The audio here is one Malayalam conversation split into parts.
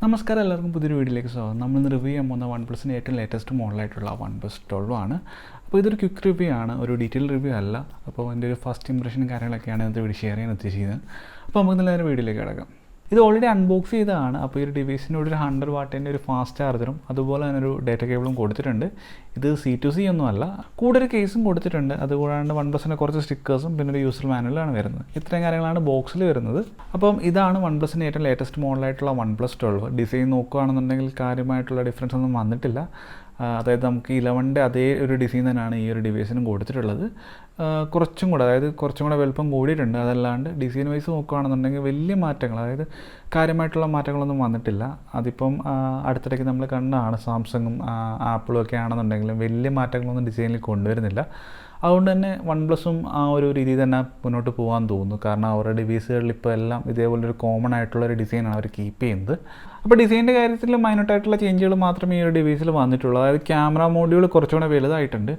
നമസ്കാരം, എല്ലാവർക്കും പുതിയൊരു വീഡിയോയിലേക്ക് സ്വാഗതം. നമ്മളിന്ന് റിവ്യൂ ചെയ്യാൻ പോകുന്ന വൺപ്ലസിൻ്റെ ഏറ്റവും ലേറ്റസ്റ്റ് മോഡലായിട്ടുള്ള OnePlus 12 ആണ്. അപ്പോൾ ഇതൊരു ക്വിക്ക് റിവ്യൂ ആണ്, ഒരു ഡീറ്റെയിൽ റിവ്യൂ അല്ല. അപ്പോൾ എൻ്റെ ഒരു ഫസ്റ്റ് ഇംപ്രഷനും കാര്യങ്ങളൊക്കെയാണ് ഇന്നത്തെ വീഡിയോ ഷെയർ ചെയ്യാൻ ഉദ്ദേശിക്കുന്നത്. അപ്പോൾ നമുക്ക് നല്ല വീഡിയോയിലേക്ക് കിടക്കാം. ഇത് ഓൾറെഡി അൺബോക്സ് ചെയ്തതാണ്. അപ്പോൾ ഈ ഒരു ഡിവൈസിനോട് ഒരു 100 വാട്ടിൻ്റെ ഒരു ഫാസ്റ്റ് ചാർജറും അതുപോലെ തന്നെ ഒരു ഡേറ്റ കേബിളും കൊടുത്തിട്ടുണ്ട്. ഇത് C2C ഒന്നുമല്ല, കൂടെ ഒരു കേസും കൊടുത്തിട്ടുണ്ട്. അതുകൂടാണ്ട് OnePlusൻ്റെ കുറച്ച് സ്റ്റിക്കേഴ്സും പിന്നെ ഒരു യൂസർ മാനുവലാണ് വരുന്നത്. ഇത്രയും കാര്യങ്ങളാണ് ബോക്സിൽ വരുന്നത്. അപ്പം ഇതാണ് OnePlusൻ്റെ ഏറ്റവും ലേറ്റസ്റ്റ് മോഡലായിട്ടുള്ള OnePlus 12. ഡിസൈൻ നോക്കുകയാണെന്നുണ്ടെങ്കിൽ കാര്യമായിട്ടുള്ള ഡിഫറൻസ് ഒന്നും വന്നിട്ടില്ല. അതായത് നമുക്ക് 11ൻ്റെ അതേ ഒരു ഡിസൈൻ തന്നെയാണ് ഈ ഒരു ഡിവൈസിനും കൊടുത്തിട്ടുള്ളത്. കുറച്ചും കൂടെ വലുപ്പം കൂടിയിട്ടുണ്ട്. അതല്ലാണ്ട് ഡിസൈൻ വൈസ് നോക്കുകയാണെന്നുണ്ടെങ്കിൽ വലിയ മാറ്റങ്ങൾ, അതായത് കാര്യമായിട്ടുള്ള മാറ്റങ്ങളൊന്നും വന്നിട്ടില്ല. അതിപ്പം അടുത്തിടയ്ക്ക് നമ്മൾ കണ്ടാണ് സാംസങ്ങും ആപ്പിളും ഒക്കെ ആണെന്നുണ്ടെങ്കിലും വലിയ മാറ്റങ്ങളൊന്നും ഡിസൈനിൽ കൊണ്ടുവരുന്നില്ല. അതുകൊണ്ട് തന്നെ OnePlusഉം ആ ഒരു രീതിയിൽ തന്നെ മുന്നോട്ട് പോകാൻ തോന്നുന്നു. കാരണം അവരുടെ ഡിവൈസുകളിൽ ഇപ്പോൾ എല്ലാം ഇതേപോലൊരു കോമൺ ആയിട്ടുള്ളൊരു ഡിസൈനാണ് അവർ കീപ്പ് ചെയ്യുന്നത്. അപ്പോൾ ഡിസൈനിൻ്റെ കാര്യത്തിൽ മൈനോട്ടായിട്ടുള്ള ചേഞ്ചുകൾ മാത്രമേ ഈ ഒരു ഡിവൈസിൽ വന്നിട്ടുള്ളൂ. അതായത് ക്യാമറ മോഡ്യൂൾ കുറച്ചുകൂടെ വലുതായിട്ടുണ്ട്.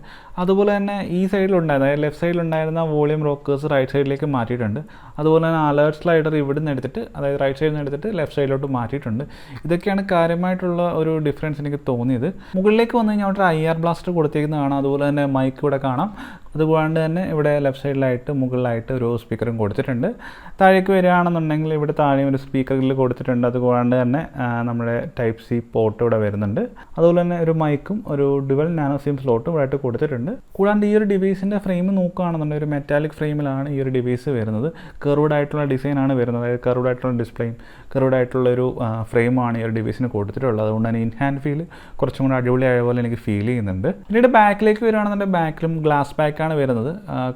അതുപോലെ തന്നെ ഈ സൈഡിലുണ്ടായിരുന്ന, അതായത് ലെഫ്റ്റ് സൈഡിലുണ്ടായിരുന്ന വോളിയം റോക്കേഴ്സ് റൈറ്റ് സൈഡിലേക്ക് മാറ്റിയിട്ടുണ്ട്. അതുപോലെ തന്നെ അലേർട്ട് സ്ലൈഡർ ഇവിടുന്ന് എടുത്തിട്ട്, അതായത് റൈറ്റ് സൈഡിൽ നിന്ന് എടുത്തിട്ട് ലെഫ്റ്റ് സൈഡിലോട്ട് മാറ്റിയിട്ടുണ്ട്. ഇതൊക്കെയാണ് കാര്യമായിട്ടുള്ള ഒരു ഡിഫറൻസ് എനിക്ക് തോന്നിയത്. മുകളിലേക്ക് വന്നു കഴിഞ്ഞാൽ അവിടെ IR ബ്ലാസ്റ്റർ കൊടുത്തേക്കുന്നത് കാണാം. അതുപോലെ തന്നെ മൈക്ക് ഇവിടെ കാണാം. അതുകൊണ്ട് തന്നെ ഇവിടെ ലെഫ്റ്റ് സൈഡിലായിട്ട് മുകളിലായിട്ട് ഒരു സ്പീക്കറും കൊടുത്തിട്ടുണ്ട്. താഴേക്ക് വരികയാണെന്നുണ്ടെങ്കിൽ ഇവിടെ താഴെയും ഒരു സ്പീക്കറിൽ കൊടുത്തിട്ടുണ്ട്. അതുകൊണ്ട് തന്നെ നമ്മുടെ ടൈപ്പ് C പോർട്ട് ഇവിടെ വരുന്നുണ്ട്. അതുപോലെ തന്നെ ഒരു മൈക്കും ഒരു ഡുവൽ നാനോ സിം സ്ലോട്ടും ഇവിടെ കൊടുത്തിട്ടുണ്ട്. കൂടാണ്ട് ഈ ഒരു ഡിവൈസിൻ്റെ ഫ്രെയിം നോക്കുകയാണെന്നുണ്ടെങ്കിൽ ഒരു മെറ്റാലിക് ഫ്രെയിമിലാണ് ഈ ഒരു ഡിവൈസ് വരുന്നത്. കർവ്ഡ് ആയിട്ടുള്ള ഡിസൈനാണ് വരുന്നത്. അതായത് കർവ്ഡ് ആയിട്ടുള്ള ഡിസ്പ്ലേയും കർവ്ഡ് ആയിട്ടുള്ളൊരു ഫ്രെയിമാണ് ഈ ഒരു ഡിവൈസിന് കൊടുത്തിട്ടുള്ളത്. അതുകൊണ്ട് തന്നെ ഇൻ ഹാൻഡ് ഫീൽ കുറച്ചും കൂടി അടിപൊളിയായ പോലെ എനിക്ക് ഫീൽ ചെയ്യുന്നുണ്ട്. പിന്നീട് ബാക്കിലേക്ക് വരികയാണെന്നുണ്ടെങ്കിൽ ബാക്കിലും ഗ്ലാസ് ബാക്കാണ് വരുന്നത്.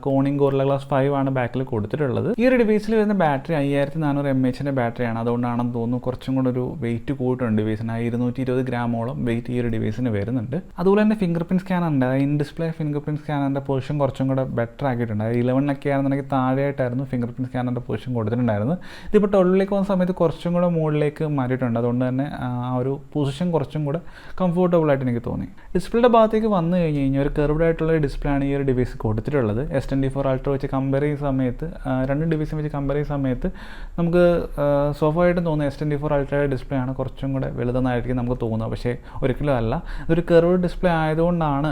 കോണിംഗ് ഗോറില്ല ഗ്ലാസ് 5 ആണ് ബാക്കിൽ കൊടുത്തിട്ടുള്ളത്. ഈ ഒരു ഡിവൈസിൽ വരുന്ന ബാറ്ററി 5400 mAhന്റെ ബാറ്ററിയാണ്. അതുകൊണ്ടാണെന്ന് തോന്നുന്നു കുറച്ചും കൂടെ ഒരു വെയിറ്റ് കൂട്ടുണ്ട് ഡിവൈസിന്. 220 ഗ്രാമോളം വെയിറ്റ് ഈ ഒരു ഡിവൈസിന് വരുന്നുണ്ട്. അതുപോലെ തന്നെ ഫിംഗർ പ്രിന്റ് സ്കാനർ ഉണ്ട്. ഇൻ ഡിസ്പ്ലേ ഫിംഗർ പ്രിന്റ് സ്കാനറിൻ്റെ പൊസിഷൻ കുറച്ചും കൂടെ ബെറ്റർ ആക്കിയിട്ടുണ്ട്. 11 ആണെന്നുണ്ടെങ്കിൽ താഴെയായിട്ടായിരുന്നു ഫിംഗർ പ്രിന്റ് സ്കാനറിൻ്റെ പൊസിഷൻ കൊടുത്തിട്ടുണ്ടായിരുന്നത്. ഇതിപ്പോൾ 12ലേക്ക് വന്ന സമയത്ത് കുറച്ചും കൂടെ മുകളിലേക്ക് മാറിയിട്ടുണ്ട്. അതുകൊണ്ട് തന്നെ ആ ഒരു പൊസിഷൻ കുറച്ചും കൂടെ കംഫർട്ടബിൾ ആയിട്ട് എനിക്ക് തോന്നി. ഡിസ്പ്ലേയുടെ ഭാഗത്തേക്ക് വന്നു കഴിഞ്ഞ് കഴിഞ്ഞാൽ ഒരു കർവ്ഡ് ആയിട്ടുള്ള ഡിസ്പ്ലേ ആണ് ഈ ഒരു ഡിവൈസ് കൊടുത്തിട്ടുള്ളത്. S24 Ultra വെച്ച് കമ്പയർ ചെയ്യുന്ന സമയത്ത്, രണ്ട് ഡിവൈസും വെച്ച് കമ്പയർ ചെയ്യുന്ന സമയത്ത് നമുക്ക് സ്വാഭാവികമായിട്ടും തോന്നുന്നത് S24 Ultra ഡിസ്പ്ലേ ആണ് കുറച്ചും കൂടെ വലുതെന്നായിരിക്കും നമുക്ക് തോന്നുക. പക്ഷേ ഒരിക്കലും അല്ല. ഇതൊരു കർവ്ഡ് ഡിസ്പ്ലേ ആയതുകൊണ്ടാണ്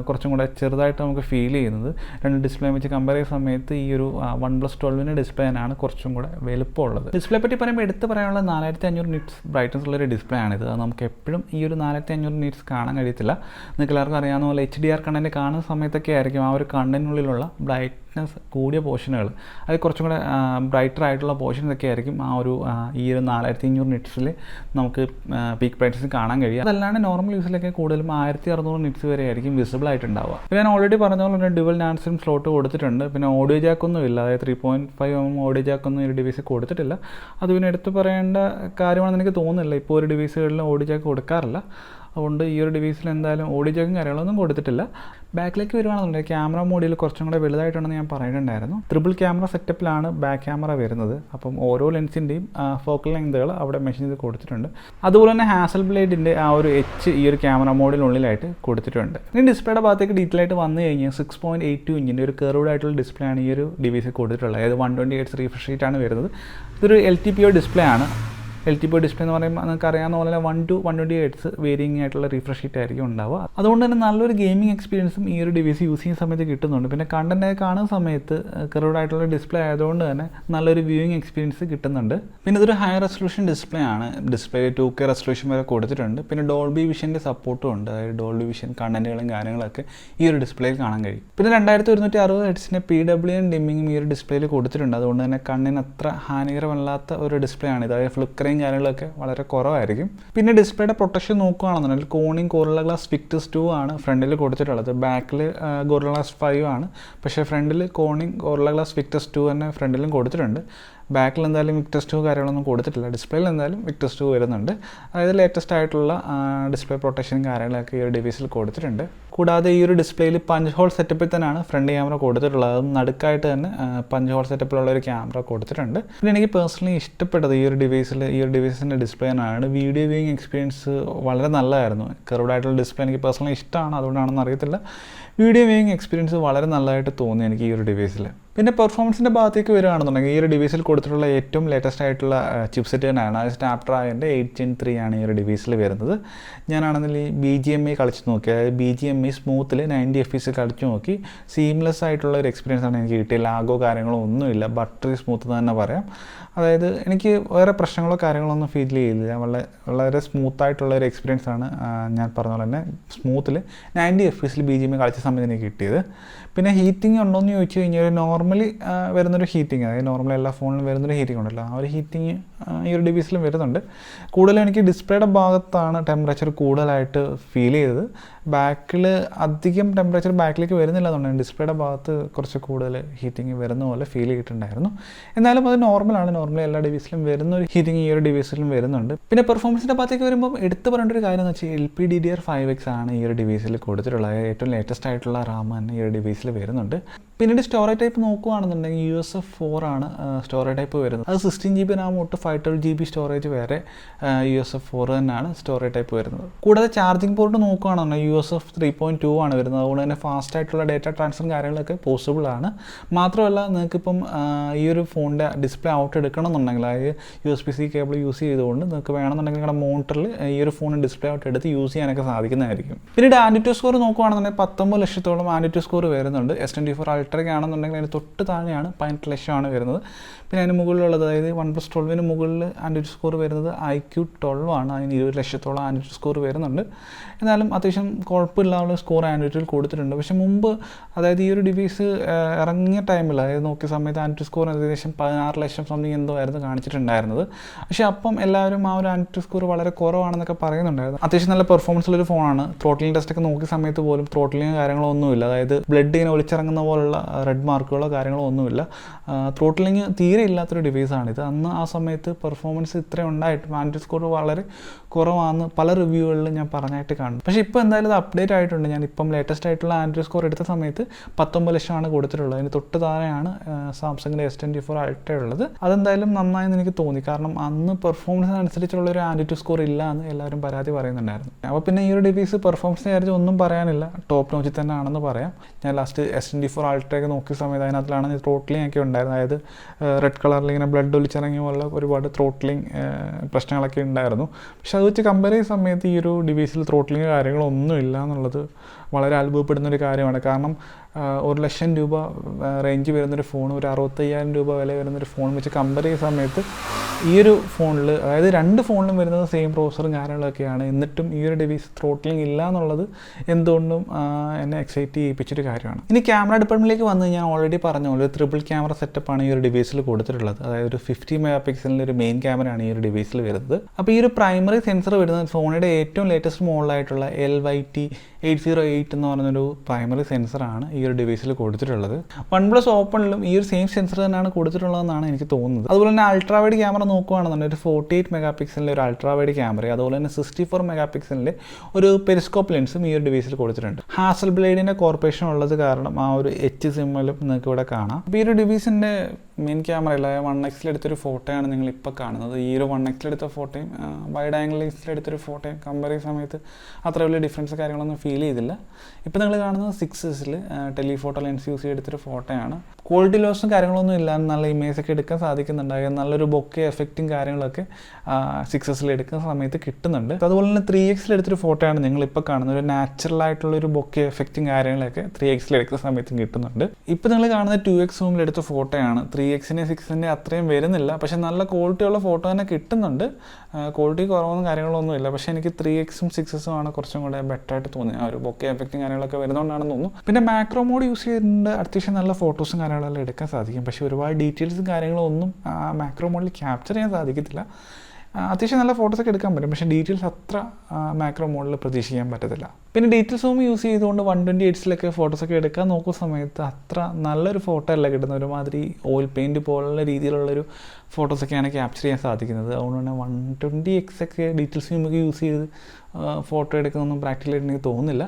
കുറച്ചും കൂടെ ചെറുതായിട്ട് നമുക്ക് ഫീൽ ചെയ്യുന്നത്. രണ്ട് ഡിസ്പ്ലേ വെച്ച് കമ്പയർ ചെയ്യുന്ന സമയത്ത് ഈ ഒരു OnePlus 12ൻ്റെ ഡിസ്പ്ലേ ആണ് കുറച്ചും കൂടെ വലുപ്പമുള്ളത്. ഡിസ്പ്ലേ പറ്റി പറയുമ്പോൾ എടുത്ത് പറയാനുള്ള 4500 നിറ്റ്സ് ബ്രൈറ്റ്നസ് ഉള്ളൊരു ഡിസ്പ്ലേ ആണിത്. അത് നമുക്ക് എപ്പോഴും ഈ ഒരു 4500 നിറ്റ്സ് കാണാൻ കഴിയത്തില്ല. നിങ്ങൾക്ക് എല്ലാവർക്കും അറിയാവുന്ന പോലെ HDR കണ്ടൻറ്റ് കാണുന്ന സമയത്തൊക്കെ ആയിരിക്കും ആ ഒരു കണ്ടൻറ്റിനുള്ളിലുള്ള ബ്രൈറ്റ്നസ് കൂടിയ പോർഷനുകൾ, അത് കുറച്ചും കൂടെ ബ്രൈറ്റർ ആയിട്ടുള്ള പോർഷൻസൊക്കെ ആയിരിക്കും ആ ഒരു ഈ ഒരു 4500 നിറ്റ്സിൽ നമുക്ക് പീക്ക് ബ്രൈറ്റ്നസ് കാണാൻ കഴിയും. അതല്ലാണ്ട് നോർമൽ യൂസിലൊക്കെ കൂടുതലും 1600 നിറ്റ്സ് വരെ ആയിരിക്കും വിസിബിൾ ആയിട്ടുണ്ടാവുക. പിന്നെ ഞാൻ ഓൾറെഡി പറഞ്ഞ പോലെ ഡ്യുവൽ നാനോ സിം സ്ലോട്ട് കൊടുത്തിട്ടുണ്ട്. പിന്നെ ഓഡിയോ ജാക്കൊന്നും ഇല്ല. അതായത് 3.5 ഓഡിയോ ജാക്കൊന്നും ഈ ഒരു ഡിവൈസ് കൊടുത്തിട്ടില്ല. അത് പിന്നെ എടുത്ത് പറയേണ്ട കാര്യമാണെന്ന് എനിക്ക് തോന്നുന്നില്ല. ഇപ്പോൾ ഒരു ഡിവൈസുകളിൽ ഓഡിയോ ജാക്ക് കൊടുക്കാറില്ല. അതുകൊണ്ട് ഈ ഒരു ഡിവൈസിൽ എന്തായാലും ഓഡിയോ ജാക്കും കാര്യങ്ങളൊന്നും കൊടുത്തിട്ടില്ല. ബാക്കിലേക്ക് വരുവാണെന്നുണ്ടെങ്കിൽ ക്യാമറ മോഡിൽ കുറച്ചും കൂടെ വലുതായിട്ടുണ്ടെന്ന് ഞാൻ പറഞ്ഞിട്ടുണ്ടായിരുന്നു. ട്രിപ്പിൾ ക്യാമറ സെറ്റപ്പിലാണ് ബാക്ക് ക്യാമറ വരുന്നത്. അപ്പം ഓരോ ലെൻസിൻ്റെയും ഫോക്കൽ ലെങ്തുകൾ അവിടെ മെഷീൻ ചെയ്ത് കൊടുത്തിട്ടുണ്ട്. അതുപോലെ തന്നെ ഹാസൽ ബ്ലേഡിൻ്റെ ആ ഒരു H ഈ ഒരു ക്യാമറ മോഡിനുള്ളിലായിട്ട് കൊടുത്തിട്ടുണ്ട്. ഇനി ഡിസ്പ്ലേയുടെ ഭാഗത്തേക്ക് ഡീറ്റെയിൽ ആയിട്ട് വന്നു കഴിഞ്ഞാൽ 6.82 ഇഞ്ചിൻ്റെ ഒരു കർവ്ഡ് ആയിട്ടുള്ള ഡിസ്പ്ലേ ആണ് ഈ ഒരു ഡിവൈസിൽ കൊടുത്തിട്ടുള്ളത്. അതായത് 120 Hz റിഫ്രഷ് റേറ്റ് ആണ് വരുന്നത്. ഇതൊരു LTPO ഡിസ്പ്ലേ ആണ്. LTPO ഡിസ്പ്ലേ എന്ന് പറയുമ്പോൾ നിങ്ങൾക്ക് അറിയാവുന്ന പോലെ 1 to 120 Hz വേരിയിങ് ആയിട്ടുള്ള റിഫ്രഷ് റേറ്റ് ആയിരിക്കും ഉണ്ടാവുക. അതുകൊണ്ട് തന്നെ നല്ലൊരു ഗെയിമിംഗ് എക്സ്പീരിയൻസും ഈ ഒരു ഡിവൈസ് യൂസ് ചെയ്യുന്ന സമയത്ത് കിട്ടുന്നുണ്ട്. പിന്നെ കണ്ടന്റ് കാണുന്ന സമയത്ത് കർവ്ഡ് ആയിട്ടുള്ള ഡിസ്പ്ലേ ആയതുകൊണ്ട് തന്നെ നല്ലൊരു വ്യൂയിങ് എക്സ്പീരിയൻസ് കിട്ടുന്നുണ്ട്. പിന്നെ ഇതൊരു ഹൈ റെസൊല്യൂഷൻ ഡിസ്പ്ലേ ആണ്. ഡിസ്പ്ലേയിൽ 2K റെസൊല്യൂഷൻ വരെ കൊടുത്തിട്ടുണ്ട്. പിന്നെ ഡോൾബി വിഷൻ്റെ സപ്പോർട്ടും ഉണ്ട്. അതായത് ഡോൾബി വിഷൻ കണ്ടന്റുകളും കാര്യങ്ങളൊക്കെ ഈ ഒരു ഡിസ്പ്ലേയിൽ കാണാൻ കഴിയും. പിന്നെ 2160 Hz PWM ഡിമ്മിങ്ങും ഈ ഒരു ഡിസ്പ്ലേയിൽ കൊടുത്തിട്ടുണ്ട്. അതുകൊണ്ട് തന്നെ കണ്ണിന് അത്ര ഹാനികരമല്ലാത്ത ഒരു ഡിസ്പ്ലേ ആണ്. അതായത് ഫ്ലിക്കറിങ് കാര്യങ്ങളൊക്കെ വളരെ കുറവായിരിക്കും. പിന്നെ ഡിസ്പ്ലേയുടെ പ്രൊട്ടക്ഷൻ നോക്കുകയാണെന്നുണ്ടെങ്കിൽ കോണിംഗ് ഗോറില്ല ഗ്ലാസ് Victus 2 ആണ് ഫ്രണ്ടിൽ കൊടുത്തിട്ടുള്ളത്. ബാക്കിൽ ഗോറില്ല ഗ്ലാസ് 5 ആണ്. പക്ഷേ ഫ്രണ്ടിൽ കോണിംഗ് ഗോറില്ല ഗ്ലാസ് Victus 2 തന്നെ ഫ്രണ്ടിലും കൊടുത്തിട്ടുണ്ട്. ബാക്കിൽ എന്തായാലും Victus 2 കാര്യങ്ങളൊന്നും കൊടുത്തിട്ടില്ല. ഡിസ്പ്ലേയിൽ എന്തായാലും Victus 2 വരുന്നുണ്ട്. അതായത് ലേറ്റസ്റ്റ് ആയിട്ടുള്ള ഡിസ്പ്ലേ പ്രൊട്ടക്ഷനും കാര്യങ്ങളൊക്കെ ഈ ഒരു ഡിവൈസിൽ കൊടുത്തിട്ടുണ്ട്. കൂടാതെ ഈ ഒരു ഡിസ്പ്ലേയിൽ പഞ്ച് ഹോൾ സെറ്റപ്പിൽ തന്നെയാണ് ഫ്രണ്ട് ക്യാമറ കൊടുത്തിട്ടുള്ളത്. അതും നടുക്കായിട്ട് തന്നെ പഞ്ച് ഹോൾ സെറ്റപ്പിലുള്ള ഒരു ക്യാമറ കൊടുത്തിട്ടുണ്ട്. പിന്നെ എനിക്ക് പേഴ്സണലി ഇഷ്ടപ്പെട്ടത് ഈ ഒരു ഡിവൈസിൻ്റെ ഡിസ്പ്ലേ ആണ്. വീഡിയോ വ്യൂയിങ് എക്സ്പീരിയൻസ് വളരെ നല്ലതായിരുന്നു. കർവ്ഡ് ആയിട്ടുള്ള ഡിസ്പ്ലേ എനിക്ക് പേഴ്സണലി ഇഷ്ടമാണ്. അതുകൊണ്ടാണെന്ന് അറിയത്തില്ല. വീഡിയോ മേക്കിംഗ് എക്സ്പീരിയൻസ് വളരെ നല്ലതായിട്ട് തോന്നി എനിക്ക് ഈ ഒരു ഡിവൈസിൽ. പിന്നെ പെർഫോമൻസിൻ്റെ ഭാഗത്തേക്ക് വരികയാണെന്നുണ്ടെങ്കിൽ ഈ ഒരു ഡിവൈസിൽ കൊടുത്തിട്ടുള്ള ഏറ്റവും ലേറ്റസ്റ്റ് ആയിട്ടുള്ള ചിപ്സെറ്റ് തന്നെയാണ്. അത് സ്നാപ്ഡ്രാഗൻ്റെ 8 Gen 3 ആണ് ഈ ഒരു ഡിവൈസിൽ വരുന്നത്. ഞാനാണെങ്കിൽ ഈ BGMI കളിച്ച് നോക്കി, അതായത് BGMI സ്മൂത്തിൽ 90 FPS കളിച്ച് നോക്കി. സീംലെസ് ആയിട്ടുള്ള ഒരു എക്സ്പീരിയൻസ് ആണ് എനിക്ക് കിട്ടിയത്. ലാഗോ കാര്യങ്ങളോ ഒന്നുമില്ല, ബട്ടറി സ്മൂത്ത് തന്നെ പറയാം. അതായത് എനിക്ക് വേറെ പ്രശ്നങ്ങളോ കാര്യങ്ങളോ ഒന്നും ഫീൽ ചെയ്യില്ല. വളരെ സ്മൂത്തായിട്ടുള്ള ഒരു എക്സ്പീരിയൻസ് ആണ് ഞാൻ പറഞ്ഞ പോലെ തന്നെ സ്മൂത്തിൽ 90 FPS BGMI കളിച്ച സമയത്ത് എനിക്ക് കിട്ടിയത്. പിന്നെ ഹീറ്റിംഗ് ഉണ്ടോ എന്ന് ചോദിച്ചു കഴിഞ്ഞാൽ ഒരു നോർമലി വരുന്നൊരു ഹീറ്റിംഗ്, അതായത് നോർമലി എല്ലാ ഫോണിലും വരുന്നൊരു ഹീറ്റിംഗ് ഉണ്ടല്ലോ, ആ ഒരു ഹീറ്റിംഗ് ഈ ഒരു ഡിവൈസിലും വരുന്നുണ്ട്. കൂടുതലും എനിക്ക് ഡിസ്പ്ലേയുടെ ഭാഗത്താണ് ടെമ്പറേച്ചർ കൂടുതലായിട്ട് ഫീൽ ചെയ്തത്. ബാക്കിൽ അധികം ടെമ്പറേച്ചർ ബാക്കിലേക്ക് വരുന്നില്ല എന്നുണ്ടെങ്കിൽ ഡിസ്പ്ലേയുടെ ഭാഗത്ത് കുറച്ച് കൂടുതൽ ഹീറ്റിംഗ് വരുന്ന പോലെ ഫീൽ ചെയ്തിട്ടുണ്ടായിരുന്നു. എന്നാലും അത് നോർമലാണ്. നോർമലി എല്ലാ ഡിവൈസിലും വരുന്ന ഒരു ഹീറ്റിംഗ് ഈ ഒരു ഡിവൈസിലും വരുന്നുണ്ട്. പിന്നെ പെർഫോമൻസിൻ്റെ ഭാഗത്തേക്ക് വരുമ്പോൾ എടുത്ത് പറയേണ്ട ഒരു കാര്യം എന്ന് വെച്ചാൽ LPDDR5X ആണ് ഈ ഒരു ഡിവൈസിൽ കൊടുത്തിട്ടുള്ളത്. ഏറ്റവും ലേറ്റസ്റ്റ് ആയിട്ടുള്ള റാം തന്നെ ഈ ഒരു ഡിവൈസിൽ വരുന്നുണ്ട്. പിന്നീട് സ്റ്റോറേജ് ടൈപ്പ് നോക്കുകയാണെന്നുണ്ടെങ്കിൽ USF 4 ആണ് സ്റ്റോറേജ് ടൈപ്പ് വരുന്നത്. അത് 16 GB റാം തൊട്ട് 512 GB സ്റ്റോറേജ് വരെ USF 4 തന്നെയാണ് സ്റ്റോറേജ് ടൈപ്പ് വരുന്നത്. കൂടാതെ ചാർജിങ് പോർട്ട് നോക്കുകയാണെന്നുണ്ടെങ്കിൽ USF 3.2 ആണ് വരുന്നത്. അതുകൊണ്ട് തന്നെ ഫാസ്റ്റ് ആയിട്ടുള്ള ഡേറ്റ ട്രാൻസ്ഫറും കാര്യങ്ങളൊക്കെ പോസിബിൾ ആണ്. മാത്രമല്ല നിങ്ങൾക്കിപ്പം ഈ ഒരു ഫോണിൻ്റെ ഡിസ്പ്ലേ ഔട്ട് എടുക്കണമെന്നുണ്ടെങ്കിൽ, അതായത് USB-C കേബിൾ യൂസ് ചെയ്തുകൊണ്ട് നിങ്ങൾക്ക് വേണമെന്നുണ്ടെങ്കിൽ നിങ്ങളുടെ മോണിറ്ററിൽ ഈ ഒരു ഫോണിൻ്റെ ഡിസ്പ്ലേ ഔട്ട് എടുത്ത് യൂസ് ചെയ്യാനൊക്കെ സാധിക്കുന്നതായിരിക്കും. പിന്നീട് AnTuTu സ്കോർ നോക്കുകയാണെന്നുണ്ടെങ്കിൽ 19 ലക്ഷത്തോളം AnTuTu സ്കോർ വരുന്നുണ്ട്. S24 Ultra ആണെന്നുണ്ടെങ്കിൽ അതിന് തൊട്ട് താഴെയാണ് 18 ലക്ഷമാണ് വരുന്നത്. പിന്നെ അതിന് മുകളിലുള്ളത്, അതായത് OnePlus 12 മുകളിൽ AnTuTu സ്കോർ വരുന്നത് iQOO 12 ആണ്. അതിന് 20 ലക്ഷത്തോളം AnTuTu സ്കോർ വരുന്നുണ്ട്. എന്നാലും അത്യാവശ്യം കുഴപ്പമില്ലാത്ത സ്കോർ AnTuTuൽ കൊടുത്തിട്ടുണ്ട്. പക്ഷേ മുമ്പ്, അതായത് ഈ ഒരു ഡിവൈസ് ഇറങ്ങിയ ടൈമിൽ, അതായത് നോക്കിയ സമയത്ത് AnTuTu സ്കോർ ഏകദേശം 16 ലക്ഷം സംതിങ് എന്തോ ആയിരുന്നു കാണിച്ചിട്ടുണ്ടായിരുന്നത്. പക്ഷേ അപ്പം എല്ലാവരും ആ ഒരു AnTuTu സ്കോർ വളരെ കുറവാണെന്നൊക്കെ പറയുന്നുണ്ടായിരുന്നു. അത്യാവശ്യം നല്ല പെർഫോമൻസ് ഉള്ളൊരു ഫോണാണ്. ത്രോട്ടിലിംഗ് ടെസ്റ്റ് ഒക്കെ നോക്കിയ സമയത്ത് പോലും ത്രോട്ടിലിംഗ് കാര്യങ്ങളോ ഒന്നുമില്ല. അതായത് ബ്ലഡ് ഇങ്ങനെ ഒലിച്ചിറങ്ങുന്ന പോലുള്ള റെഡ് മാർക്കുകളോ കാര്യങ്ങളോ ഒന്നുമില്ല. ത്രോട്ടിലിംഗ് തീരെ ഇല്ലാത്തൊരു ഡിവൈസാണിത്. അന്ന് ആ സമയത്ത് പെർഫോമൻസ് ഇത്രയും ഉണ്ടായിട്ടും AnTuTu സ്കോർ വളരെ കുറവാണെന്ന് പല റിവ്യൂകളിലും ഞാൻ പറഞ്ഞായിട്ട് കാണും. പക്ഷേ ഇപ്പോൾ എന്തായാലും ഇത് അപ്ഡേറ്റ് ആയിട്ടുണ്ട്. ഞാൻ ഇപ്പം ലേറ്റസ്റ്റ് ആയിട്ടുള്ള AnTuTu സ്കോർ എടുത്ത സമയത്ത് 19 ലക്ഷമാണ് കൊടുത്തിട്ടുള്ളത്. അതിന് തൊട്ട് താഴെയാണ് സാംസങ്ങിൻ്റെ S24 Ultra ഉള്ളത്. അതെന്തായാലും നന്നായെന്ന് എനിക്ക് തോന്നി. കാരണം അന്ന് പെർഫോമൻസിനനുസരിച്ചുള്ള ഒരു AnTuTu സ്കോർ ഇല്ല എന്ന് എല്ലാവരും പരാതി പറയുന്നുണ്ടായിരുന്നു. അപ്പോൾ പിന്നെ ഈ ഒരു ഡിവൈസ് പെർഫോമൻസിനെ കാര്യത്തിൽ ഒന്നും പറയാനില്ല, ടോപ്പ് നോച്ചിൽ തന്നെ ആണെന്ന് പറയാം. ഞാൻ ലാസ്റ്റ് S24 Ultra ഒക്കെ നോക്കിയ സമയത്ത് അതിനകത്തിലാണ് ത്രോട്ട്ലിംഗ് ഒക്കെ ഉണ്ടായിരുന്നത്. അതായത് റെഡ് കളറിൽ ഇങ്ങനെ ബ്ലഡ് ഒലിച്ചിറങ്ങിയ പോലെ ഒരുപാട് ത്രോട്ട്ലിംഗ് പ്രശ്നങ്ങളൊക്കെ ഉണ്ടായിരുന്നു. പക്ഷെ അത് വെച്ച് കമ്പയർ ചെയ്യുന്ന സമയത്ത് ഈ ഒരു ഡിവൈസിൽ ത്രോട്ട്ലിംഗ് കാര്യങ്ങളൊന്നും ഇല്ല എന്നുള്ളത് വളരെ അത്ഭുതപ്പെടുന്നൊരു കാര്യമാണ്. കാരണം 1 ലക്ഷം രൂപ റേഞ്ച് വരുന്നൊരു ഫോൺ, ഒരു 65,000 രൂപ വില വരുന്നൊരു ഫോൺ വെച്ച് കമ്പയർ ചെയ്യുന്ന സമയത്ത് ഈ ഒരു ഫോണിൽ, അതായത് 2 ഫോണിലും വരുന്നത് സെയിം പ്രോസറും കാര്യങ്ങളൊക്കെയാണ്, എന്നിട്ടും ഈ ഒരു ഡിവൈസ് ത്രോട്ട്ലിംഗ് ഇല്ല എന്നുള്ളത് എന്തുകൊണ്ടും എന്നെ എക്സൈറ്റ് ചെയ്യിപ്പിച്ചൊരു കാര്യമാണ്. ഇനി ക്യാമറ ഡിപ്പാർട്ട്മെൻറ്റിലേക്ക് വന്ന് ഞാൻ ഓൾറെഡി പറഞ്ഞ പോലെ ട്രിപ്പിൾ ക്യാമറ സെറ്റപ്പാണ് ഈ ഒരു ഡിവൈസിൽ കൊടുത്തിട്ടുള്ളത്. അതായത് ഒരു 50 MP ഒരു മെയിൻ ക്യാമറയാണ് ഈ ഒരു ഡിവൈസിൽ വരുന്നത്. അപ്പോൾ ഈ ഒരു പ്രൈമറി സെൻസർ വരുന്നത് സോണിയുടെ ഏറ്റവും ലേറ്റസ്റ്റ് മോഡലായിട്ടുള്ള LYT808 എന്ന് പറഞ്ഞൊരു പ്രൈമറി സെൻസറാണ് ഈ ഒരു ഡിവൈസിൽ കൊടുത്തിട്ടുള്ളത്. OnePlus ഓപ്പണിലും ഈ ഒരു സെയിം സെൻസർ തന്നെയാണ് കൊടുത്തിട്ടുള്ളതെന്നാണ് എനിക്ക് തോന്നുന്നത്. അതുപോലെ തന്നെ അൾട്രാ വൈഡ് ക്യാമറ നോക്കുകയാണെന്നുണ്ടെങ്കിൽ ഒരു 48 MP ഒരു അൾട്രാ വൈഡ് ക്യാമറ, അതുപോലെ തന്നെ 64 MP ഒരു പെരിസ്കോപ്പ് ലെൻസും ഈ ഒരു ഡിവൈസിൽ കൊടുത്തിട്ടുണ്ട്. ഹാസൽബ്ലേഡിൻ്റെ കോർപ്പറേഷൻ ഉള്ളത് കാരണം ആ ഒരു H സിമ്മിലും നിങ്ങൾക്ക് ഇവിടെ കാണാം. അപ്പോൾ ഈ ഒരു ഡിവൈസിൻ്റെ മെയിൻ ക്യാമറയില്ല 1x എടുത്തൊരു ഫോട്ടോയാണ് നിങ്ങളിപ്പോൾ കാണുന്നത്. ഈ ഒരു 1x എടുത്ത ഫോട്ടോയും വൈഡ് ആംഗിൾ ലെൻസിലെടുത്തൊരു ഫോട്ടോയും കമ്പയർ ചെയ്യുന്ന സമയത്ത് അത്ര വലിയ ഡിഫറൻസ് കാര്യങ്ങളൊന്നും ഫീൽ ചെയ്തില്ല. ഇപ്പോൾ നിങ്ങൾ കാണുന്നത് 6S ടെലിഫോട്ടോ ലെൻസ് യൂസ് ചെയ്തെടുത്തൊരു ഫോട്ടോയാണ്. ക്വാളിറ്റി ലോസും കാര്യങ്ങളൊന്നും ഇല്ല, നല്ല ഇമേജ് ഒക്കെ എടുക്കാൻ സാധിക്കുന്നുണ്ട്. നല്ലൊരു ബൊക്കെ എഫക്റ്റും കാര്യങ്ങളൊക്കെ 6S എടുക്കുന്ന സമയത്ത് കിട്ടുന്നുണ്ട്. അതുപോലെ തന്നെ 3x എടുത്തൊരു ഫോട്ടോയാണ് നിങ്ങളിപ്പോൾ കാണുന്നത്. ഒരു നാച്ചുറൽ ആയിട്ടുള്ളൊരു ബൊക്കെ എഫക്റ്റും കാര്യങ്ങളൊക്കെ 3x എടുക്കുന്ന സമയത്തും കിട്ടുന്നുണ്ട്. ഇപ്പോൾ നിങ്ങൾ കാണുന്ന 2x സൂമിലെടുത്ത ഫോട്ടോയാണ്. 3xൻ്റെ 6ൻ്റെ അത്രയും വരുന്നില്ല, പക്ഷേ നല്ല ക്വാളിറ്റിയുള്ള ഫോട്ടോ തന്നെ കിട്ടുന്നുണ്ട്. ക്വാളിറ്റി കുറവൊന്നും കാര്യങ്ങളൊന്നും ഇല്ല. പക്ഷേ എനിക്ക് 3xും 6സും ആണ് കുറച്ചും കൂടെ ബെറ്റർ ആയിട്ട് തോന്നിയത്. ആ ഒരു ബൊക്കെ എഫക്റ്റും കാര്യങ്ങളൊക്കെ വരുന്നതുകൊണ്ടാണെന്ന് തോന്നുന്നു. പിന്നെ മാക്രോ മോഡ് യൂസ് ചെയ്തിട്ടുണ്ട്. അത്യാവശ്യം നല്ല ഫോട്ടോസും കാര്യങ്ങളെല്ലാം എടുക്കാൻ സാധിക്കും. പക്ഷേ ഒരുപാട് ഡീറ്റെയിൽസും കാര്യങ്ങളൊന്നും മാക്രോ മോഡിൽ ക്യാപ്ചർ ചെയ്യാൻ സാധിക്കത്തില്ല. അത്യാവശ്യം നല്ല ഫോട്ടോസൊക്കെ എടുക്കാൻ പറ്റും, പക്ഷേ ഡീറ്റെയിൽസ് അത്ര മാക്രോ മോഡിൽ പ്രതീക്ഷിക്കാൻ പറ്റത്തില്ല. പിന്നെ ഡീറ്റെയിൽ സൂം യൂസ് ചെയ്തുകൊണ്ട് 120Hz ഫോട്ടോസൊക്കെ എടുക്കാൻ നോക്കുന്ന സമയത്ത് അത്ര നല്ലൊരു ഫോട്ടോ അല്ല കിട്ടുന്നത്. ഒരുമാതിരി ഓയിൽ പെയിൻറ്റ് പോലുള്ള രീതിയിലുള്ളൊരു ഫോട്ടോസൊക്കെയാണ് ക്യാപ്ചർ ചെയ്യാൻ സാധിക്കുന്നത്. അതുകൊണ്ട് തന്നെ 120x ഒക്കെ ഡീറ്റെയിൽ സൂമൊക്കെ യൂസ് ചെയ്ത് ഫോട്ടോ എടുക്കുന്നതൊന്നും പ്രാക്ടിക്കലായിട്ട് എനിക്ക് തോന്നുന്നില്ല.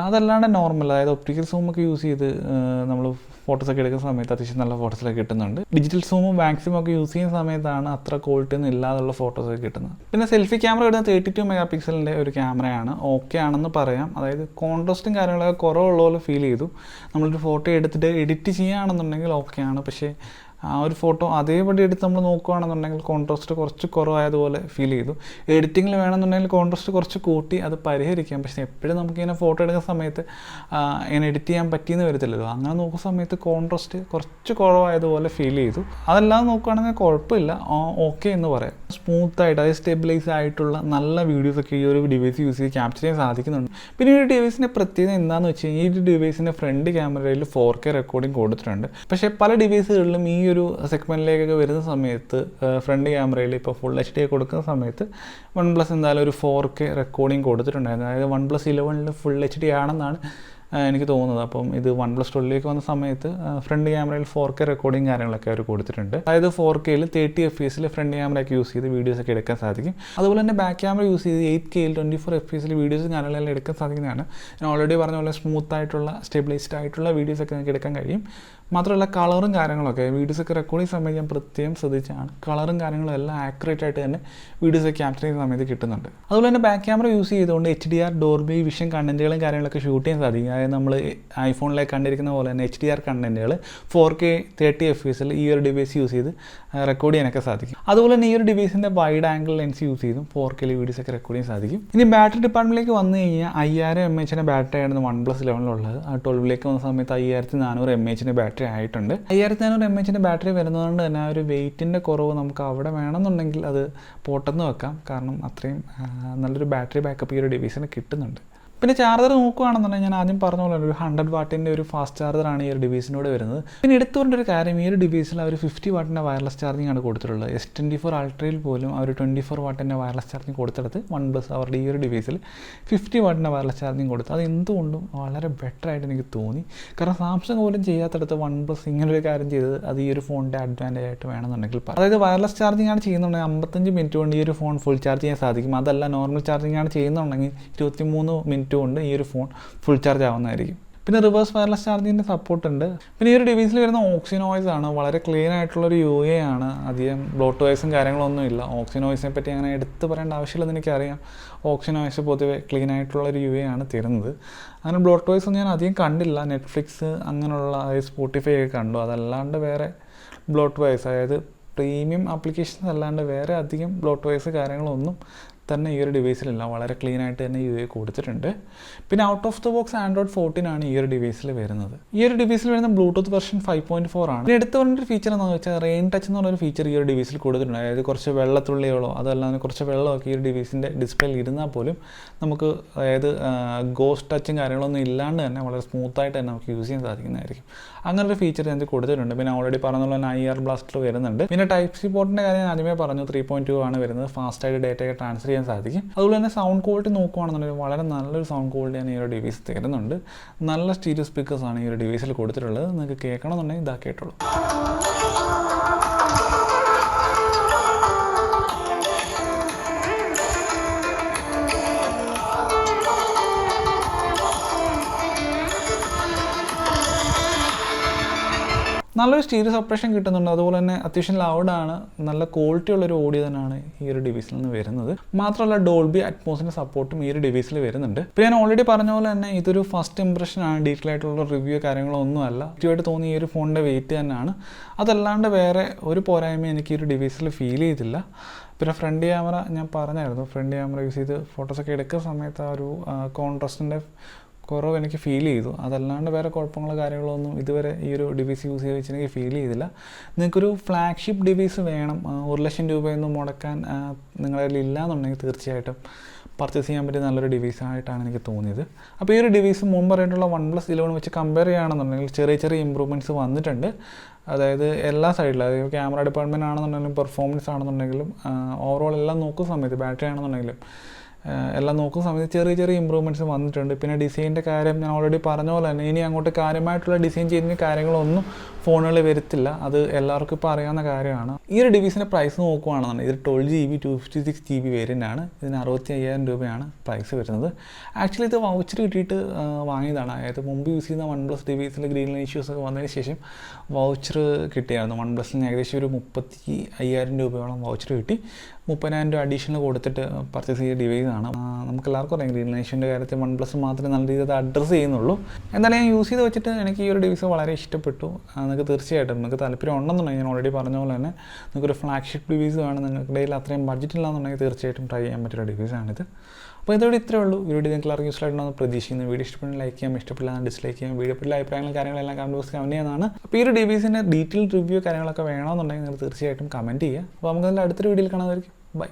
അതല്ലാണ്ട് നോർമൽ, അതായത് ഒപ്റ്റിക്കൽ സൂമൊക്കെ യൂസ് ചെയ്ത് നമ്മൾ ഫോട്ടോസൊക്കെ എടുക്കുന്ന സമയത്ത് അത്യാവശ്യം നല്ല ഫോട്ടോസൊക്കെ കിട്ടുന്നുണ്ട്. ഡിജിറ്റൽ സൂമും മാക്സിമം ഒക്കെ യൂസ് ചെയ്യുന്ന സമയത്താണ് അത്ര ക്വാളിറ്റി ഒന്നും ഇല്ലാതുള്ള ഫോട്ടോസൊക്കെ കിട്ടുന്നത്. പിന്നെ സെൽഫി ക്യാമറ വരുന്നത് 32 മെഗാ പിക്സലിൻ്റെ ഒരു ക്യാമറയാണ്. ഓക്കെ ആണെന്ന് പറയാം. അതായത് കോൺട്രാസ്റ്റും കാര്യങ്ങളൊക്കെ കുറവുള്ള പോലെ ഫീൽ ചെയ്തു. നമ്മളൊരു ഫോട്ടോ എടുത്തിട്ട് എഡിറ്റ് ചെയ്യുകയാണെന്നുണ്ടെങ്കിൽ ഓക്കെയാണ്. പക്ഷേ ആ ഒരു ഫോട്ടോ അതേപടി എടുത്ത് നമ്മൾ നോക്കുകയാണെന്നുണ്ടെങ്കിൽ കോൺട്രാസ്റ്റ് കുറച്ച് കുറവായതുപോലെ ഫീൽ ചെയ്തു. എഡിറ്റിങ്ങിൽ വേണമെന്നുണ്ടെങ്കിൽ കോൺട്രാസ്റ്റ് കുറച്ച് കൂട്ടി അത് പരിഹരിക്കാം. പക്ഷേ എപ്പോഴും നമുക്കിങ്ങനെ ഫോട്ടോ എടുക്കുന്ന സമയത്ത് ഇങ്ങനെ എഡിറ്റ് ചെയ്യാൻ പറ്റിയെന്ന് വരത്തില്ലല്ലോ. അങ്ങനെ നോക്കുന്ന സമയത്ത് കോൺട്രാസ്റ്റ് കുറച്ച് കുറവായതുപോലെ ഫീൽ ചെയ്തു. അതെല്ലാം നോക്കുകയാണെങ്കിൽ കുഴപ്പമില്ല, ഓക്കെ എന്ന് പറയാം. സ്മൂത്തായിട്ട് അതായത് സ്റ്റെബിലൈസ് ആയിട്ടുള്ള നല്ല വീഡിയോസൊക്കെ ഈ ഒരു ഡിവൈസ് യൂസ് ചെയ്ത് ക്യാപ്ചർ ചെയ്യാൻ സാധിക്കുന്നുണ്ട്. പിന്നെ ഈ ഒരു ഡിവൈസിൻ്റെ പ്രത്യേകത എന്താണെന്ന് വെച്ച് കഴിഞ്ഞാൽ ഈ ഒരു ഡിവൈസിൻ്റെ ഫ്രണ്ട് ക്യാമറയിൽ 4K റെക്കോർഡിംഗ് കൊടുത്തിട്ടുണ്ട്. പക്ഷേ പല ഡിവൈസുകളിലും ഈ ഒരു സെഗ്മെൻറ്റിലേക്കൊക്കെ വരുന്ന സമയത്ത് ഫ്രണ്ട് ക്യാമറയിൽ ഇപ്പോൾ ഫുൾ HD കൊടുക്കുന്ന സമയത്ത് OnePlus എന്തായാലും ഒരു 4K റെക്കോർഡിംഗ് കൊടുത്തിട്ടുണ്ടായിരുന്നു. അതായത് OnePlus 11 ഫുൾ HD ആണെന്നാണ് എനിക്ക് തോന്നുന്നത്. അപ്പം ഇത് OnePlus 12 വന്ന സമയത്ത് ഫ്രണ്ട് ക്യാമറയിൽ 4K റെക്കോർഡിങ് കാര്യങ്ങളൊക്കെ അവർ കൊടുത്തിട്ടുണ്ട്. അതായത് 4Kയിൽ 30 FPS ഫ്രണ്ട് ക്യാമറയൊക്കെ യൂസ് ചെയ്ത് വീഡിയോസൊക്കെ എടുക്കാൻ സാധിക്കും. അതുപോലെ തന്നെ ബാക്ക് ക്യാമറ യൂസ് ചെയ്ത് 8Kയിൽ 24 FPS വീഡിയോസും കാര്യങ്ങളെല്ലാം എടുക്കാൻ സാധിക്കുന്നതാണ്. ഞാൻ ഓൾറെഡി പറഞ്ഞ പോലെ സ്മൂത്ത് ആയിട്ടുള്ള സ്റ്റെബിലൈസ്ഡ് ആയിട്ടുള്ള വീഡിയോസൊക്കെ നമുക്ക് എടുക്കാൻ കഴിയും. മാത്രമല്ല കളറും കാര്യങ്ങളൊക്കെ വീഡിയോസൊക്കെ റെക്കോർഡ് ചെയ്യുന്ന സമയത്ത് ഞാൻ പ്രത്യേകം ശ്രദ്ധിച്ചാണ് കളറും കാര്യങ്ങളും എല്ലാം ആക്യുറേറ്റ് ആയിട്ട് തന്നെ വീഡിയോസൊക്കെ ക്യാപ്ചർ ചെയ്യുന്ന സമയത്ത് കിട്ടുന്നുണ്ട്. അതുപോലെ തന്നെ ബാക്ക് ക്യാമറ യൂസ് ചെയ്തുകൊണ്ട് HDR ഡോർബി വിഷൻ കണ്ടന്റുകളും കാര്യങ്ങളൊക്കെ ഷൂട്ട് ചെയ്യാൻ സാധിക്കും. അതായത് നമ്മൾ ഐഫോണിലേക്ക് കണ്ടിരിക്കുന്ന പോലെ തന്നെ HDR കണ്ടന്റുകൾ 4K 30 FPS ഈ ഒരു ഡിവൈസ് യൂസ് ചെയ്ത് റെക്കോർഡ് ചെയ്യാനൊക്കെ സാധിക്കും. അതുപോലെ തന്നെ ഈ ഒരു ഡിവൈസിൻ്റെ വൈഡ് ആംഗിൾ ലെൻസ് യൂസ് ചെയ്തും 4Kയിൽ വീഡിയോസൊക്കെ റെക്കോർഡ് ചെയ്യാൻ സാധിക്കും. ഇനി ബാറ്ററി ഡിപ്പാർട്ട്മെൻറ്റിലേക്ക് വന്നു കഴിഞ്ഞാൽ 5000 mAh ബാറ്ററി ആയിരുന്നു OnePlus 11 ആ 12 വന്ന സമയത്ത് 5400 mAh ബാറ്ററി ആയിട്ടുണ്ട്. 5400 mAh ബാറ്ററി വരുന്നതുകൊണ്ട് തന്നെ ആ ഒരു വെയിറ്റിൻ്റെ കുറവ് നമുക്ക് അവിടെ വേണമെന്നുണ്ടെങ്കിൽ അത് പോട്ടെന്ന് വെക്കാം. കാരണം അത്രയും നല്ലൊരു ബാറ്ററി ബാക്കപ്പ് ഈ ഒരു ഡിവൈസിന് കിട്ടുന്നുണ്ട്. പിന്നെ ചാർജർ നോക്കുകയാണെന്നുണ്ടെങ്കിൽ ഞാൻ ആദ്യം പറഞ്ഞ പോലെ ഒരു 100 വാട്ടിൻ്റെ ഒരു ഫാസ്റ്റ് ചാർജറാണ് ഈ ഒരു ഡിവൈസിനോട് വരുന്നത്. പിന്നെ എടുത്തുകൊണ്ടൊരു ഒരു കാര്യം, ഈ ഒരു ഡിവൈസിൽ അവർ 50 വാട്ടിൻ്റെ വയർലെസ് ചാർജിങ് ആണ് കൊടുത്തിട്ടുള്ളത്. S24 അൾട്രയിൽ പോലും അവർ 24 വാട്ടിൻ്റെ വയർലെസ് ചാർജിങ് കൊടുത്തെടുത്ത് OnePlus അവരുടെ ഈ ഒരു ഡിവൈസിൽ 50 വാട്ടിൻ്റെ വയർലെസ് ചാർജിങ് കൊടുത്തു. അത് എന്തുകൊണ്ടും വളരെ ബെറ്റർ ആയിട്ട് എനിക്ക് തോന്നി. കാരണം സാംസങ് പോലും ചെയ്യാത്തടുത്ത് OnePlus ഇങ്ങനൊരു കാര്യം ചെയ്തത് അത് ഈ ഒരു ഫോണിൻ്റെ അഡ്വാൻറ്റേജ് ആയിട്ട് വേണമെന്നുണ്ടെങ്കിൽ പറയാം. അതായത് വയർലെസ് ചാർജിങ് ആണ് ചെയ്യുന്നുണ്ടെങ്കിൽ 55 മിനിറ്റ് കൊണ്ട് ഈ ഒരു ഫോൺ ഫുൾ ചാർജ് ചെയ്യാൻ സാധിക്കും. അതല്ല നോർമൽ ചാർജിങ് ആണ് ചെയ്യുന്നുണ്ടെങ്കിൽ 23 മിനിറ്റ് കൊണ്ട് ഈ ഒരു ഫോൺ ഫുൾ ചാർജ് ആവുന്നതായിരിക്കും. പിന്നെ റിവേഴ്സ് വയർലെസ് ചാർജിങ്ങിൻ്റെ സപ്പോർട്ട് ഉണ്ട്. പിന്നെ ഈ ഒരു ഡിവൈസിൽ വരുന്ന ഓക്സിനോയ്സ് ആണ്, വളരെ ക്ലീൻ ആയിട്ടുള്ളൊരു UA ആണ്. അധികം ബ്ലോട്ട്വൈസും കാര്യങ്ങളൊന്നും ഇല്ല. ഓക്സിനോയ്സിനെ പറ്റി അങ്ങനെ എടുത്ത് പറയേണ്ട ആവശ്യമില്ലെന്ന് എനിക്കറിയാം. ഓക്സിനോയ്സ് പൊതുവെ ക്ലീൻ ആയിട്ടുള്ളൊരു UA ആണ് തരുന്നത്. അങ്ങനെ ബ്ലോട്ട്വൈസ് ഒന്നും ഞാൻ അധികം കണ്ടില്ല. നെറ്റ്ഫ്ലിക്സ് അങ്ങനെയുള്ള അതായത് സ്പോട്ടിഫൈ ഒക്കെ കണ്ടു. അതല്ലാണ്ട് വേറെ ബ്ലോട്ട്വൈസ് അതായത് പ്രീമിയം ആപ്ലിക്കേഷൻസ് അല്ലാണ്ട് വേറെ അധികം ബ്ലോട്ട്വൈസ് കാര്യങ്ങളൊന്നും തന്നെ ഈ ഒരു ഡിവൈസിലില്ല. വളരെ ക്ലീൻ ആയിട്ട് തന്നെ UA കൊടുത്തിട്ടുണ്ട്. പിന്നെ out of the box Android 14 ആണ് ഈ ഒരു ഡിവൈസിൽ വരുന്നത്. ഈ ഒരു ഡിവൈസിൽ വരുന്ന ബ്ലൂടൂത്ത് വെർഷൻ 5.4 ആണ്. എടുത്ത് പറഞ്ഞൊരു ഫീച്ചർ എന്താണെന്ന് വെച്ചാൽ റെയിൻ ടച്ച് എന്നുള്ളൊരു ഫീച്ചർ ഈ ഒരു ഡിവൈസിൽ കൊടുത്തിട്ടുണ്ട്. അതായത് കുറച്ച് വെള്ളത്തുള്ളികളോ അതല്ലാതെ കുറച്ച് വെള്ളമൊക്കെ ഈ ഒരു ഡിവൈസിൻ്റെ ഡിസ്പ്ലേയിൽ ഇരുന്നാൽ പോലും നമുക്ക് അതായത് ഗോസ്റ്റ് ടച്ചും കാര്യങ്ങളൊന്നും ഇല്ലാണ്ട് തന്നെ വളരെ സ്മൂത്തായിട്ട് തന്നെ നമുക്ക് യൂസ് ചെയ്യാൻ സാധിക്കുന്നതായിരിക്കും. അങ്ങനൊരു ഫീച്ചർ ഞാൻ കൊടുത്തിട്ടുണ്ട്. പിന്നെ ഓൾറെഡി പറഞ്ഞ പോലെ തന്നെ IR ബ്ലാസ്റ്റർ വരുന്നുണ്ട്. പിന്നെ Type-C പോർട്ടിൻ്റെ കാര്യം ഞാൻ ആദ്യമേ പറഞ്ഞു 3.2 ആണ് വരുന്നത്. ഫാസ്റ്റായിട്ട് ഡേറ്റയൊക്കെ ട്രാൻസ്ഫർ ചെയ്യാൻ സാധിക്കും. അതുപോലെ തന്നെ സൗണ്ട് ക്വാളിറ്റി നോക്കുകയാണെന്നുണ്ടെങ്കിൽ വളരെ നല്ലൊരു സൗണ്ട് ക്വാളിറ്റി തന്നെ ഈ ഒരു ഡിവൈസ് തരുന്നുണ്ട്. നല്ല സ്റ്റീരിയോ സ്പീക്കേഴ്സാണ് ഈ ഒരു ഡിവൈസിൽ കൊടുത്തിട്ടുള്ളത്. നിങ്ങൾക്ക് കേൾക്കണമെന്നുണ്ടെങ്കിൽ ഇതാ കേട്ടുള്ളൂ. നല്ലൊരു സ്റ്റീരിയോ സപ്പറേഷൻ കിട്ടുന്നുണ്ട്. അതുപോലെ തന്നെ അത്യാവശ്യം ലൗഡാണ്. നല്ല ക്വാളിറ്റി ഉള്ളൊരു ഓഡിയോ തന്നെയാണ് ഈ ഒരു ഡിവൈസിൽ നിന്ന് വരുന്നത്. മാത്രമല്ല ഡോൾബി അറ്റ്മോസിൻ്റെ സപ്പോർട്ടും ഈ ഒരു ഡിവൈസിൽ വരുന്നുണ്ട്. പിന്നെ ഞാൻ ഓൾറെഡി പറഞ്ഞ പോലെ തന്നെ ഇതൊരു ഫസ്റ്റ് ഇംപ്രഷനാണ്. ഡീറ്റെയിൽ ആയിട്ടുള്ള റിവ്യൂ കാര്യങ്ങളോ ഒന്നുമല്ല. ആയിട്ട് തോന്നിയ ഈ ഒരു ഫോണിൻ്റെ വെയിറ്റ് തന്നെയാണ്. അതല്ലാണ്ട് വേറെ ഒരു പോരായ്മ എനിക്ക് ഈ ഒരു ഡിവൈസിൽ ഫീൽ ചെയ്തില്ല. പിന്നെ ഫ്രണ്ട് ക്യാമറ ഞാൻ പറഞ്ഞായിരുന്നു. ഫ്രണ്ട് ക്യാമറ യൂസ് ചെയ്ത് ഫോട്ടോസൊക്കെ എടുക്കുന്ന സമയത്ത് ആ ഒരു കോൺട്രാസ്റ്റിൻ്റെ കുറവ് എനിക്ക് ഫീൽ ചെയ്തു. അതല്ലാണ്ട് വേറെ കുഴപ്പങ്ങളോ കാര്യങ്ങളൊന്നും ഇതുവരെ ഈ ഒരു ഡിവൈസ് യൂസ് ചെയ്ത് വെച്ച് എനിക്ക് ഫീൽ ചെയ്തില്ല. നിങ്ങൾക്കൊരു ഫ്ലാഗ്ഷിപ്പ് ഡിവൈസ് വേണം, 1,00,000 രൂപയൊന്നും മുടക്കാൻ നിങ്ങളുടെ കയ്യിൽ ഇല്ലയെന്നുണ്ടെങ്കിൽ തീർച്ചയായിട്ടും പർച്ചേസ് ചെയ്യാൻ പറ്റിയ നല്ലൊരു ഡിവൈസായിട്ടാണ് എനിക്ക് തോന്നിയത്. അപ്പോൾ ഈ ഒരു ഡിവൈസ് മുമ്പ് പറഞ്ഞിട്ടുള്ള OnePlus 11 വെച്ച് കമ്പയർ ചെയ്യുകയാണെന്നുണ്ടെങ്കിൽ ചെറിയ ചെറിയ ഇമ്പ്രൂവ്മെൻറ്റ്സ് വന്നിട്ടുണ്ട്. അതായത് എല്ലാ സൈഡിലും, അതായത് ക്യാമറ ഡിപ്പാർട്ട്മെൻറ്റ് ആണെന്നുണ്ടെങ്കിലും പെർഫോമൻസ് ആണെന്നുണ്ടെങ്കിലും ഓവറോൾ എല്ലാം നോക്കുന്ന സമയത്ത് ബാറ്ററി ആണെന്നുണ്ടെങ്കിലും എല്ലാം നോക്കുന്ന സമയത്ത് ചെറിയ ചെറിയ ഇമ്പ്രൂവ്മെൻറ്റ്സ് വന്നിട്ടുണ്ട്. പിന്നെ ഡിസൈനിൻ്റെ കാര്യം ഞാൻ ഓൾറെഡി പറഞ്ഞ പോലെ തന്നെ ഇനി അങ്ങോട്ട് കാര്യമായിട്ടുള്ള ഡിസൈൻ ചെയ്യുന്ന കാര്യങ്ങളൊന്നും ഫോണുകൾ വരത്തില്ല. അത് എല്ലാവർക്കും ഇപ്പോൾ അറിയാവുന്ന കാര്യമാണ്. ഈ ഒരു ഡിവൈസിൻ്റെ പ്രൈസ് നോക്കുകയാണെന്നുണ്ടെങ്കിൽ ഇത് 12GB 256GB വേരിയൻ്റ് ആണ്. ഇതിന് 65,000 രൂപയാണ് പ്രൈസ് വരുന്നത്. ആക്ച്വലി ഇത് വൗച്ചർ കിട്ടിയിട്ട് വാങ്ങിയതാണ്. അതായത് മുമ്പ് യൂസ് ചെയ്യുന്ന OnePlus ഡിവൈസിൽ ഗ്രീൻ ലൈൻ ഇഷ്യൂസ് ഒക്കെ വന്നതിന് ശേഷം വൗച്ചർ കിട്ടിയായിരുന്നു. OnePlusന് ഏകദേശം ഒരു 35,000 രൂപയോളം വൗച്ചർ കിട്ടി. 30,000 രൂപ അഡീഷണൽ കൊടുത്തിട്ട് പർച്ചേസ് ചെയ്ത ഡിവൈസാണ്. നമുക്ക് എല്ലാവർക്കും അറിയാം ഗ്രീൻ ലൈൻ ഇഷ്യൂൻ്റെ കാര്യത്തിൽ OnePlus മാത്രമേ നല്ല രീതിയിൽ അഡ്രസ്സ് ചെയ്യുന്നുള്ളൂ. എന്തായാലും ഞാൻ യൂസ് ചെയ്ത് വെച്ചിട്ട് എനിക്ക് ഈ ഒരു ഡിവൈസ് വളരെ ഇഷ്ടപ്പെട്ടു. നിങ്ങൾക്ക് തീർച്ചയായിട്ടും നിങ്ങൾക്ക് താല്പര്യം ഉണ്ടെന്നുണ്ടെങ്കിൽ ഞാൻ ഓൾറെഡി പറഞ്ഞ പോലെ തന്നെ നിങ്ങൾക്കൊരു ഫ്ലാഗ്ഷിപ്പ് ഡിവൈസ് വേണം, നിങ്ങളുടെ കയ്യിൽ അത്രയും ബഡ്ജറ്റ് ഇല്ലാന്നുണ്ടെങ്കിൽ തീർച്ചയായിട്ടും ട്രൈ ചെയ്യാൻ പറ്റിയ ഡിവൈസാണിത്. അപ്പോൾ ഇതോടെ ഇത്രയേ ഉള്ളൂ. വീഡിയോ നിങ്ങൾക്ക് എല്ലാവർക്കും യൂസ്ഫുൾ ആയിട്ടുണ്ടെന്ന് പ്രതീക്ഷിക്കുന്നു. വീഡിയോ ഇഷ്ടപ്പെടുന്ന ലൈക്ക് ചെയ്യാം, ഇഷ്ടപ്പെടില്ല ഡിസ്ലൈക്ക് ചെയ്യാം. വീഡിയോ പറ്റില്ല അഭിപ്രായങ്ങളും കാര്യങ്ങളെല്ലാം കമൻറ്റ് ബോക്സിൽ കമൻറ്റ് ചെയ്യുന്നതാണ്. അപ്പോൾ ഈ ഒരു ഡിവൈസിൻ്റെ ഡീറ്റെയിൽ റിവ്യൂ കാര്യങ്ങളൊക്കെ വേണമെന്നുണ്ടെങ്കിൽ നിങ്ങൾ തീർച്ചയായിട്ടും കമൻറ്റ് ചെയ്യുക. അപ്പോൾ നമുക്ക് അതിൻ്റെ അടുത്തൊരു വീഡിയോയിൽ കാണാമായിരിക്കും. ബൈ.